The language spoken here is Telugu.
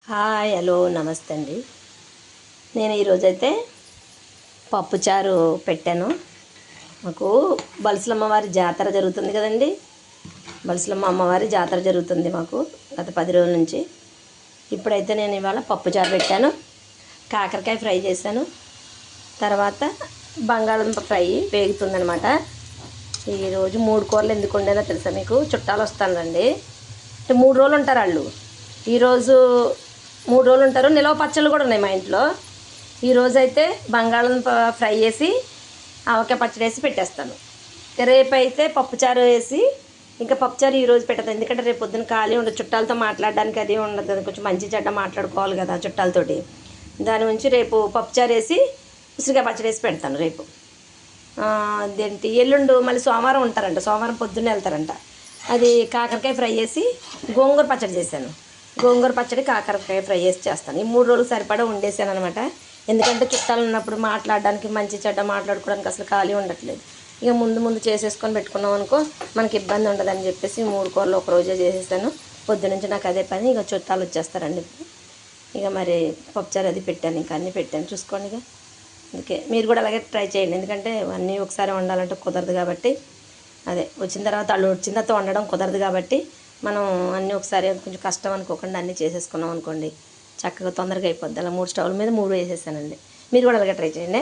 హాయ్ హలో నమస్తే అండి. నేను ఈరోజైతే పప్పుచారు పెట్టాను. మాకు బలసలమ్మ వారి జాతర జరుగుతుంది కదండి. బలసలమ్మ అమ్మవారి జాతర జరుగుతుంది మాకు గత 10 రోజుల నుంచి. ఇప్పుడైతే నేను ఇవాళ పప్పుచారు పెట్టాను, కాకరకాయ ఫ్రై చేశాను, తర్వాత బంగాళదుంప ఫ్రై వేగుతుందనమాట. ఈరోజు 3 కూరలు ఎందుకు వండానో తెలుసా మీకు? చుట్టాలు వస్తానండి, అంటే 3 రోజులు ఉంటారు వాళ్ళు. ఈరోజు 3 రోజులు ఉంటారు. నిలవ పచ్చళ్ళు కూడా ఉన్నాయి మా ఇంట్లో. ఈరోజు అయితే బంగాళదుంప ఫ్రై చేసి ఆవకాయ పచ్చడి వేసి పెట్టేస్తాను. రేపు అయితే పప్పుచారు వేసి, ఇంకా పప్పుచారు ఈరోజు పెట్టదు, ఎందుకంటే రేపు పొద్దున్న ఖాళీ ఉండదు, చుట్టాలతో మాట్లాడడానికి అది ఉండదు కదా, కొంచెం మంచి చెడ్డ మాట్లాడుకోవాలి కదా చుట్టాలతోటి. దాని నుంచి రేపు పప్పుచారు వేసి ఉసిరికాయ పచ్చడి వేసి పెడతాను రేపు. అదేంటి ఎల్లుండు మళ్ళీ సోమవారం ఉంటారంట, సోమవారం పొద్దున్నే వెళ్తారంట. అది కాకరకాయ ఫ్రై చేసి గోంగూర పచ్చడి చేశాను. గోంగూర పచ్చడి కాకరకాయ ఫ్రై చేసి చేస్తాను. ఈ 3 రోజులు సరిపడా వండేసాను అనమాట. ఎందుకంటే చుట్టాలు ఉన్నప్పుడు మాట్లాడడానికి, మంచి చెడ్డ మాట్లాడుకోవడానికి అసలు ఖాళీ ఉండట్లేదు. ఇక ముందు చేసేసుకొని పెట్టుకున్నాం అనుకో మనకి ఇబ్బంది ఉండదని చెప్పేసి 3 కూరలు ఒక రోజే చేసేసాను. పొద్దునుంచి నాకు అదే పని. ఇక చుట్టాలు వచ్చేస్తారండి. ఇక మరి పప్పుచారు అది పెట్టాను, ఇంకా అన్నీ పెట్టాను చూసుకోండి. ఇక అందుకే మీరు కూడా అలాగే ట్రై చేయండి, ఎందుకంటే అన్నీ ఒకసారి వండాలంటే కుదరదు కాబట్టి, అదే వచ్చిన తర్వాత వండడం కుదరదు కాబట్టి మనం అన్నీ ఒకసారి కొంచెం కష్టం అనుకోకుండా అన్నీ చేసేసుకున్నాం అనుకోండి, చక్కగా తొందరగా అయిపోద్ది. అలా 3 స్టవ్ల మీద 3 వేసేసానండి. మీరు కూడా అలాగే ట్రై చేయండి.